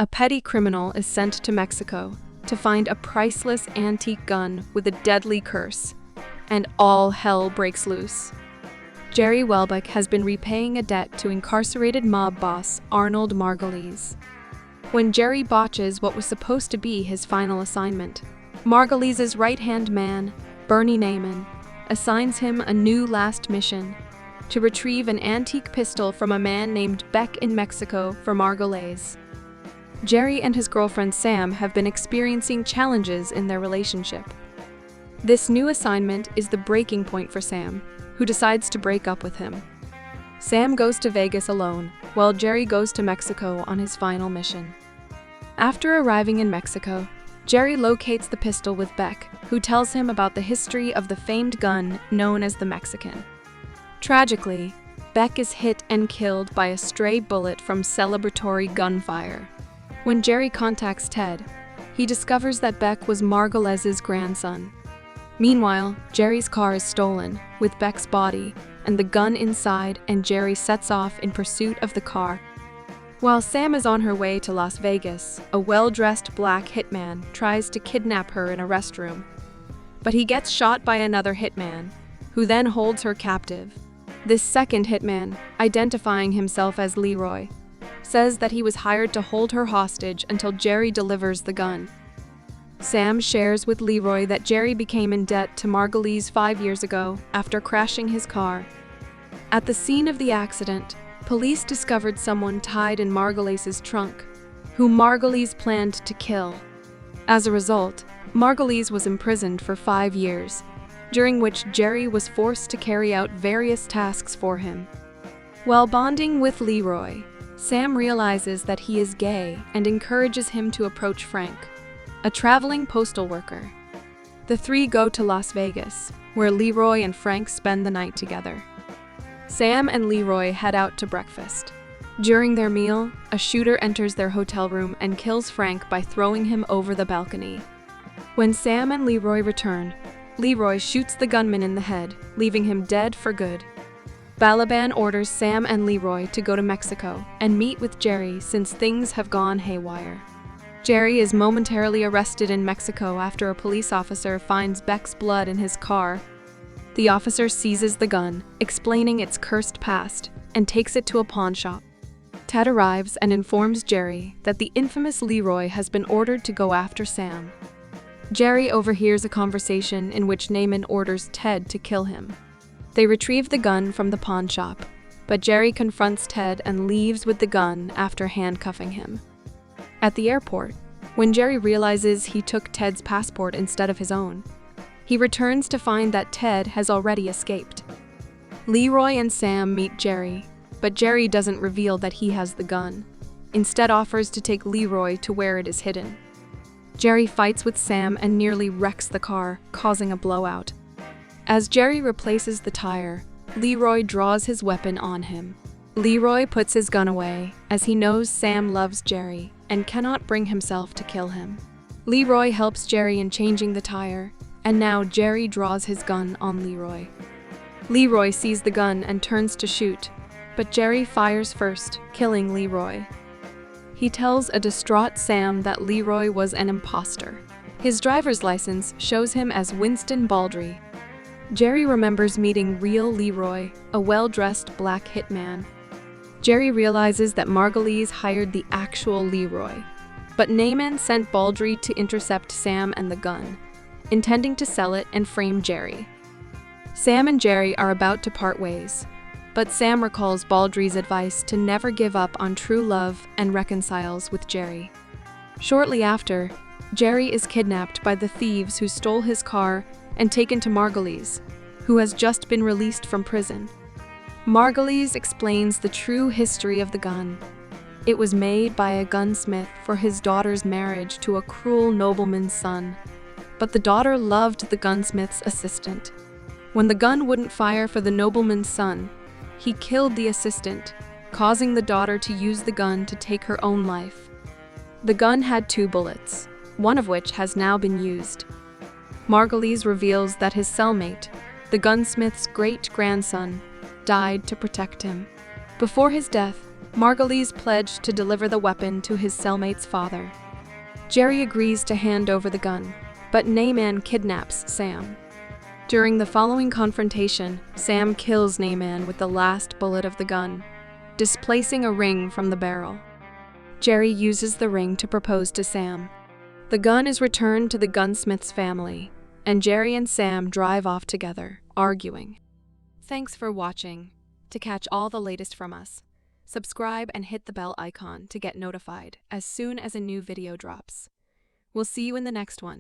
A petty criminal is sent to Mexico to find a priceless antique gun with a deadly curse, and all hell breaks loose. Jerry Welbach has been repaying a debt to incarcerated mob boss Arnold Margulies. When Jerry botches what was supposed to be his final assignment, Margulies' right-hand man, Bernie Neyman, assigns him a new last mission: to retrieve an antique pistol from a man named Beck in Mexico for Margulies. Jerry and his girlfriend Sam have been experiencing challenges in their relationship. This new assignment is the breaking point for Sam, who decides to break up with him. Sam goes to Vegas alone, while Jerry goes to Mexico on his final mission. After arriving in Mexico, Jerry locates the pistol with Beck, who tells him about the history of the famed gun known as the Mexican. Tragically, Beck is hit and killed by a stray bullet from celebratory gunfire. When Jerry contacts Ted, he discovers that Beck was Margulies' grandson. Meanwhile, Jerry's car is stolen, with Beck's body and the gun inside, and Jerry sets off in pursuit of the car. While Sam is on her way to Las Vegas, a well-dressed black hitman tries to kidnap her in a restroom. But he gets shot by another hitman, who then holds her captive. This second hitman, identifying himself as Leroy, says that he was hired to hold her hostage until Jerry delivers the gun. Sam shares with Leroy that Jerry became in debt to Margulies 5 years ago after crashing his car. At the scene of the accident, police discovered someone tied in Margulies' trunk, whom Margulies planned to kill. As a result, Margulies was imprisoned for 5 years, during which Jerry was forced to carry out various tasks for him. While bonding with Leroy, Sam realizes that he is gay and encourages him to approach Frank, a traveling postal worker. The three go to Las Vegas, where Leroy and Frank spend the night together. Sam and Leroy head out to breakfast. During their meal, a shooter enters their hotel room and kills Frank by throwing him over the balcony. When Sam and Leroy return, Leroy shoots the gunman in the head, leaving him dead for good. Balaban orders Sam and Leroy to go to Mexico and meet with Jerry since things have gone haywire. Jerry is momentarily arrested in Mexico after a police officer finds Beck's blood in his car. The officer seizes the gun, explaining its cursed past, and takes it to a pawn shop. Ted arrives and informs Jerry that the infamous Leroy has been ordered to go after Sam. Jerry overhears a conversation in which Neyman orders Ted to kill him. They retrieve the gun from the pawn shop, but Jerry confronts Ted and leaves with the gun after handcuffing him. At the airport, when Jerry realizes he took Ted's passport instead of his own, he returns to find that Ted has already escaped. Leroy and Sam meet Jerry, but Jerry doesn't reveal that he has the gun, instead offers to take Leroy to where it is hidden. Jerry fights with Sam and nearly wrecks the car, causing a blowout. As Jerry replaces the tire, Leroy draws his weapon on him. Leroy puts his gun away, as he knows Sam loves Jerry and cannot bring himself to kill him. Leroy helps Jerry in changing the tire, and now Jerry draws his gun on Leroy. Leroy sees the gun and turns to shoot, but Jerry fires first, killing Leroy. He tells a distraught Sam that Leroy was an imposter. His driver's license shows him as Winston Baldry. Jerry remembers meeting real Leroy, a well-dressed black hitman. Jerry realizes that Margulies hired the actual Leroy, but Neyman sent Baldry to intercept Sam and the gun, intending to sell it and frame Jerry. Sam and Jerry are about to part ways, but Sam recalls Baldry's advice to never give up on true love and reconciles with Jerry. Shortly after, Jerry is kidnapped by the thieves who stole his car and taken to Margulies, who has just been released from prison. Margulies explains the true history of the gun. It was made by a gunsmith for his daughter's marriage to a cruel nobleman's son, but the daughter loved the gunsmith's assistant. When the gun wouldn't fire for the nobleman's son, he killed the assistant, causing the daughter to use the gun to take her own life. The gun had 2 bullets, one of which has now been used. Margulies reveals that his cellmate, the gunsmith's great-grandson, died to protect him. Before his death, Margulies pledged to deliver the weapon to his cellmate's father. Jerry agrees to hand over the gun, but Neyman kidnaps Sam. During the following confrontation, Sam kills Neyman with the last bullet of the gun, displacing a ring from the barrel. Jerry uses the ring to propose to Sam. The gun is returned to the gunsmith's family, and Jerry and Sam drive off together, arguing. Thanks for watching. To catch all the latest from us, subscribe and hit the bell icon to get notified as soon as a new video drops. We'll see you in the next one.